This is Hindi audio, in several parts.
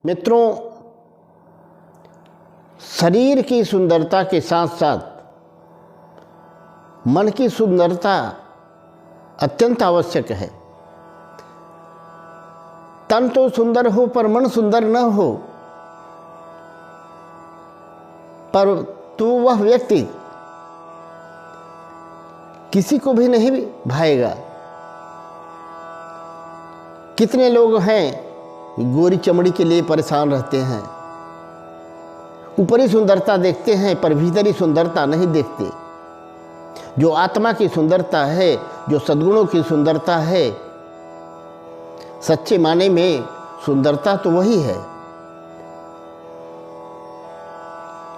मित्रों, शरीर की सुंदरता के साथ साथ मन की सुंदरता अत्यंत आवश्यक है। तन तो सुंदर हो पर मन सुंदर न हो, पर तो वह व्यक्ति किसी को भी नहीं भाएगा। कितने लोग हैं गोरी चमड़ी के लिए परेशान रहते हैं, ऊपरी सुंदरता देखते हैं पर भीतरी सुंदरता नहीं देखते। जो आत्मा की सुंदरता है, जो सद्गुणों की सुंदरता है, सच्चे माने में सुंदरता तो वही है।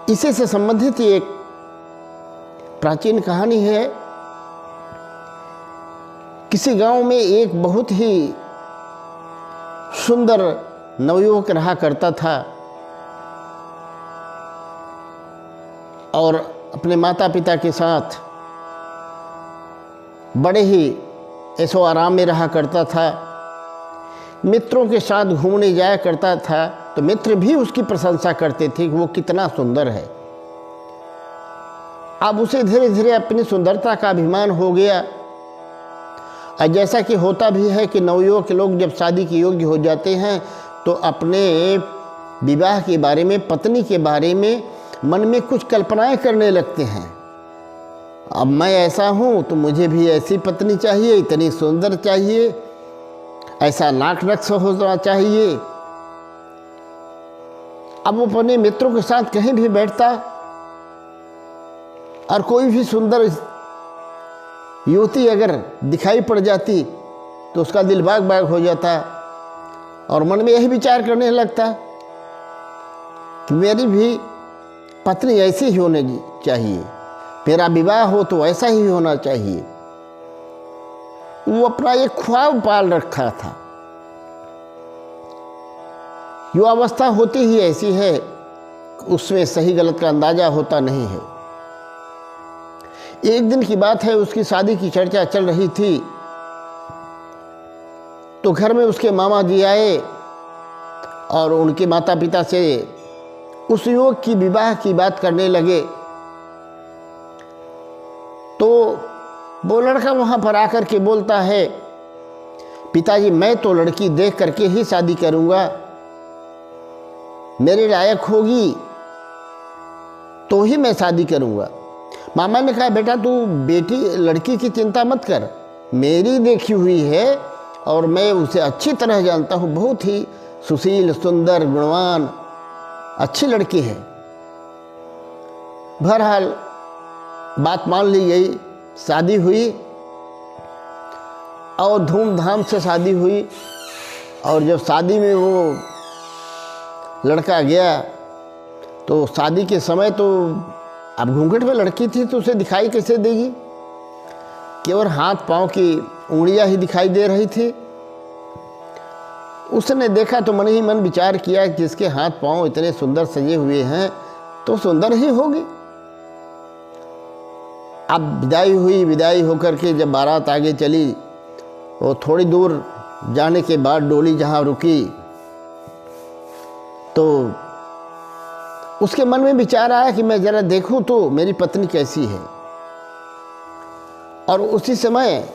इसी से संबंधित एक प्राचीन कहानी है। किसी गांव में एक बहुत ही सुंदर नवयुवक रहा करता था और अपने माता पिता के साथ बड़े ही ऐशो आराम में रहा करता था। मित्रों के साथ घूमने जाया करता था तो मित्र भी उसकी प्रशंसा करते थे कि वो कितना सुंदर है। अब उसे धीरे धीरे अपनी सुंदरता का अभिमान हो गया। और जैसा कि होता भी है कि नवयुवक लोग जब शादी के योग्य हो जाते हैं तो अपने विवाह के बारे में, पत्नी के बारे में मन में कुछ कल्पनाएं करने लगते हैं। अब मैं ऐसा हूँ तो मुझे भी ऐसी पत्नी चाहिए, इतनी सुंदर चाहिए, ऐसा नाक नक्श होना चाहिए। अब वो अपने मित्रों के साथ कहीं भी बैठता और कोई भी सुंदर युवती अगर दिखाई पड़ जाती तो उसका दिल बाग बाग हो जाता और मन में यही विचार करने लगता कि मेरी भी पत्नी ऐसी ही होनी चाहिए, मेरा विवाह हो तो ऐसा ही होना चाहिए। वो अपना एक ख्वाब पाल रखा था। युवावस्था होती ही ऐसी है, उसमें सही गलत का अंदाजा होता नहीं है। एक दिन की बात है, उसकी शादी की चर्चा चल रही थी तो घर में उसके मामा जी आए और उनके माता पिता से उस युवक की विवाह की बात करने लगे। तो वो लड़का वहां पर आकर के बोलता है, पिताजी मैं तो लड़की देख करके ही शादी करूंगा, मेरे लायक होगी तो ही मैं शादी करूंगा। मामा ने कहा, बेटा तू बेटी लड़की की चिंता मत कर, मेरी देखी हुई है और मैं उसे अच्छी तरह जानता हूँ, बहुत ही सुशील, सुंदर, गुणवान, अच्छी लड़की है। बहरहाल बात मान ली गई, शादी हुई और धूमधाम से शादी हुई। और जब शादी में वो लड़का गया तो शादी के समय तो अब घूंघट में लड़की थी तो उसे दिखाई कैसे देगी, केवल हाथ पांव की उंगलियां ही दिखाई दे रही थी। उसने देखा तो मन ही मन विचार किया कि जिसके हाथ पांव इतने सुंदर सजे हुए हैं तो सुंदर ही होगी। अब विदाई हुई, विदाई होकर के जब बारात आगे चली वो थोड़ी दूर जाने के बाद डोली जहाँ रुकी तो उसके मन में विचार आया कि मैं जरा देखूं तो मेरी पत्नी कैसी है। और उसी समय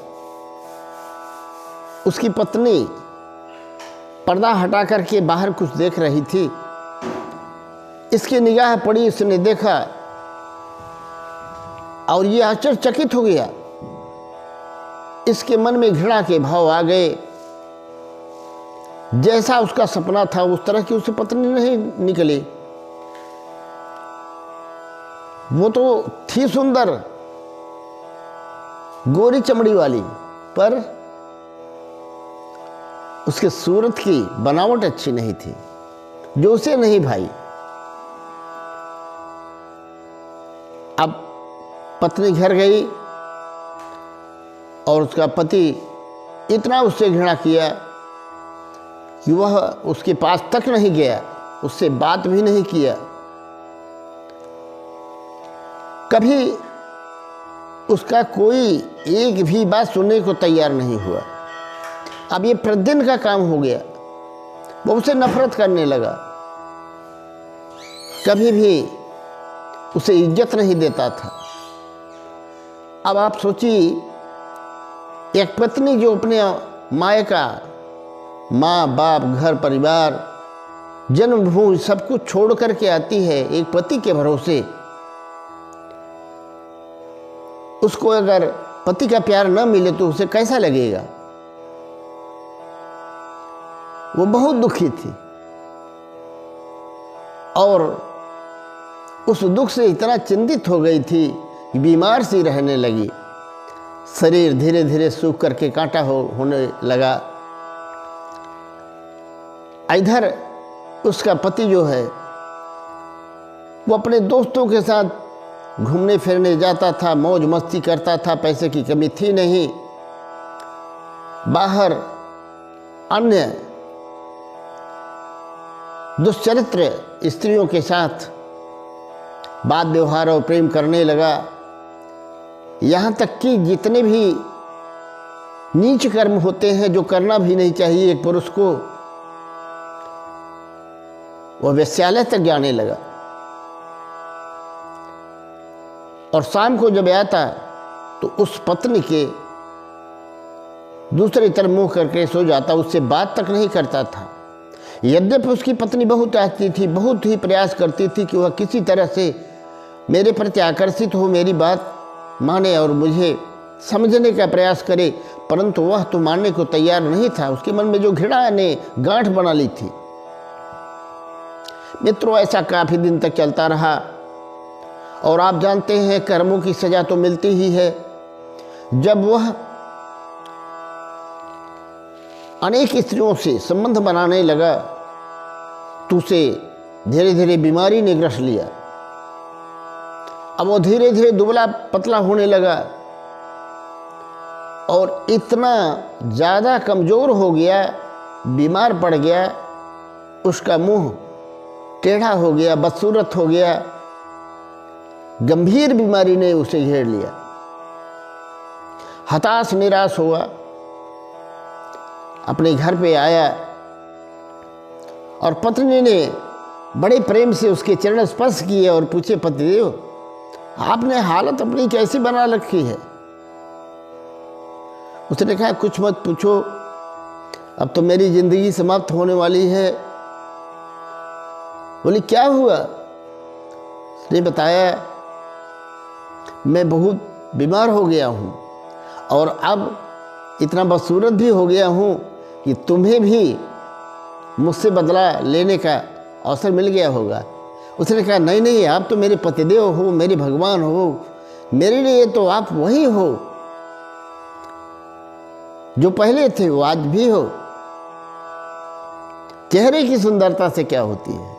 उसकी पत्नी पर्दा हटा करके बाहर कुछ देख रही थी। इसकी निगाह पड़ी, उसने देखा और ये आश्चर्यचकित हो गया। इसके मन में घृणा के भाव आ गए। जैसा उसका सपना था उस तरह की उसे पत्नी नहीं निकली। वो तो थी सुंदर, गोरी चमड़ी वाली, पर उसके सूरत की बनावट अच्छी नहीं थी जो उसे नहीं भाई। अब पत्नी घर गई और उसका पति इतना उससे घृणा किया कि वह उसके पास तक नहीं गया, उससे बात भी नहीं किया। कभी उसका कोई एक भी बात सुनने को तैयार नहीं हुआ। अब ये प्रतिदिन का काम हो गया। वो उसे नफरत करने लगा, कभी भी उसे इज्जत नहीं देता था। अब आप सोचिए, एक पत्नी जो अपने मायका, माँ बाप, घर परिवार, जन्मभूमि सब कुछ छोड़ करके आती है एक पति के भरोसे, उसको अगर पति का प्यार न मिले तो उसे कैसा लगेगा? वो बहुत दुखी थी और उस दुख से इतना चिंतित हो गई थी कि बीमार सी रहने लगी। शरीर धीरे धीरे सूख करके कांटा होने लगा। इधर उसका पति जो है वो अपने दोस्तों के साथ घूमने फिरने जाता था, मौज मस्ती करता था, पैसे की कमी थी नहीं। बाहर अन्य दुष्चरित्र स्त्रियों के साथ बात व्यवहार और प्रेम करने लगा। यहाँ तक कि जितने भी नीच कर्म होते हैं जो करना भी नहीं चाहिए एक पुरुष को, वह वेश्यालय तक जाने लगा। और शाम को जब आता तो उस पत्नी के दूसरी तरफ मुंह करके सो जाता, उससे बात तक नहीं करता था। यद्यपि उसकी पत्नी बहुत चाहती थी, बहुत ही प्रयास करती थी कि वह किसी तरह से मेरे प्रति आकर्षित हो, मेरी बात माने और मुझे समझने का प्रयास करे, परंतु वह तो मानने को तैयार नहीं था। उसके मन में जो घृणा ने गांठ बना ली थी। मित्रों, ऐसा काफ़ी दिन तक चलता रहा और आप जानते हैं कर्मों की सज़ा तो मिलती ही है। जब वह अनेक स्त्रियों से संबंध बनाने लगा तो उसे धीरे धीरे बीमारी ने ग्रस लिया। अब वो धीरे धीरे दुबला पतला होने लगा और इतना ज़्यादा कमज़ोर हो गया, बीमार पड़ गया, उसका मुंह टेढ़ा हो गया, बदसूरत हो गया। गंभीर बीमारी ने उसे घेर लिया। हताश निराश हुआ, अपने घर पे आया और पत्नी ने बड़े प्रेम से उसके चरण स्पर्श किए और पूछे, पतिदेव आपने हालत अपनी कैसी बना रखी है? उसने कहा, कुछ मत पूछो, अब तो मेरी जिंदगी समाप्त होने वाली है। बोली, क्या हुआ? उसने बताया, मैं बहुत बीमार हो गया हूँ और अब इतना बदसूरत भी हो गया हूँ कि तुम्हें भी मुझसे बदला लेने का अवसर मिल गया होगा। उसने कहा, नहीं नहीं, आप तो मेरे पतिदेव हो, मेरे भगवान हो, मेरे लिए तो आप वही हो जो पहले थे, वो आज भी हो। चेहरे की सुंदरता से क्या होती है?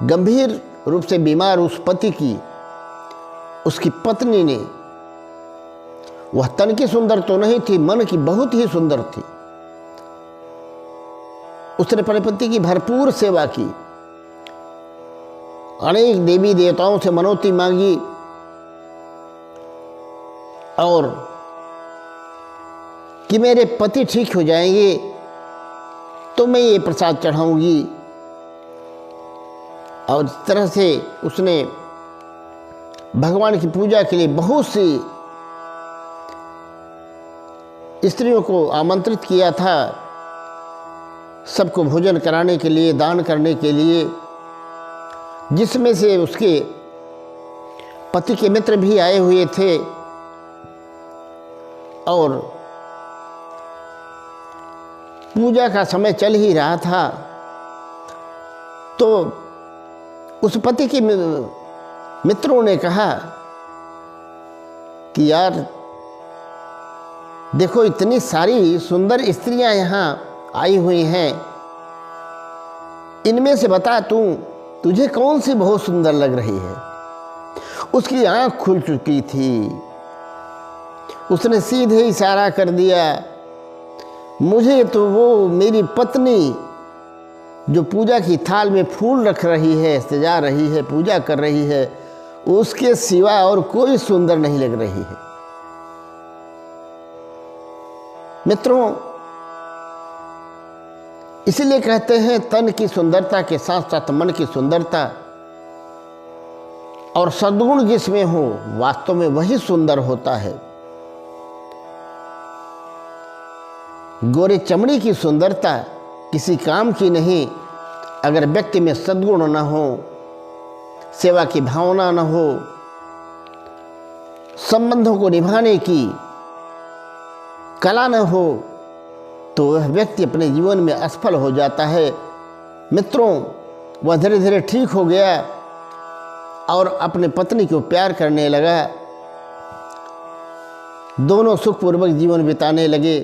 गंभीर रूप से बीमार उस पति की उसकी पत्नी ने, वह तन की सुंदर तो नहीं थी, मन की बहुत ही सुंदर थी। उसने अपने पति की भरपूर सेवा की, अनेक देवी देवताओं से मनौती मांगी और कि मेरे पति ठीक हो जाएंगे तो मैं ये प्रसाद चढ़ाऊंगी। और इस तरह से उसने भगवान की पूजा के लिए बहुत सी स्त्रियों को आमंत्रित किया था, सबको भोजन कराने के लिए, दान करने के लिए, जिसमें से उसके पति के मित्र भी आए हुए थे। और पूजा का समय चल ही रहा था तो उस पति के मित्रों ने कहा कि यार देखो, इतनी सारी सुंदर स्त्रियां यहाँ आई हुई हैं, इनमें से बता तुझे कौन सी बहुत सुंदर लग रही है? उसकी आंख खुल चुकी थी, उसने सीधे इशारा कर दिया, मुझे तो वो मेरी पत्नी जो पूजा की थाल में फूल रख रही है, सजा रही है, पूजा कर रही है, उसके सिवा और कोई सुंदर नहीं लग रही है। मित्रों, इसीलिए कहते हैं तन की सुंदरता के साथ साथ मन की सुंदरता और सद्गुण जिसमें हो वास्तव में वही सुंदर होता है। गोरे चमड़ी की सुंदरता किसी काम की नहीं अगर व्यक्ति में सद्गुण न हो, सेवा की भावना न हो, संबंधों को निभाने की कला न हो, तो वह व्यक्ति अपने जीवन में असफल हो जाता है। मित्रों, वह धीरे धीरे ठीक हो गया और अपने पत्नी को प्यार करने लगा, दोनों सुखपूर्वक जीवन बिताने लगे।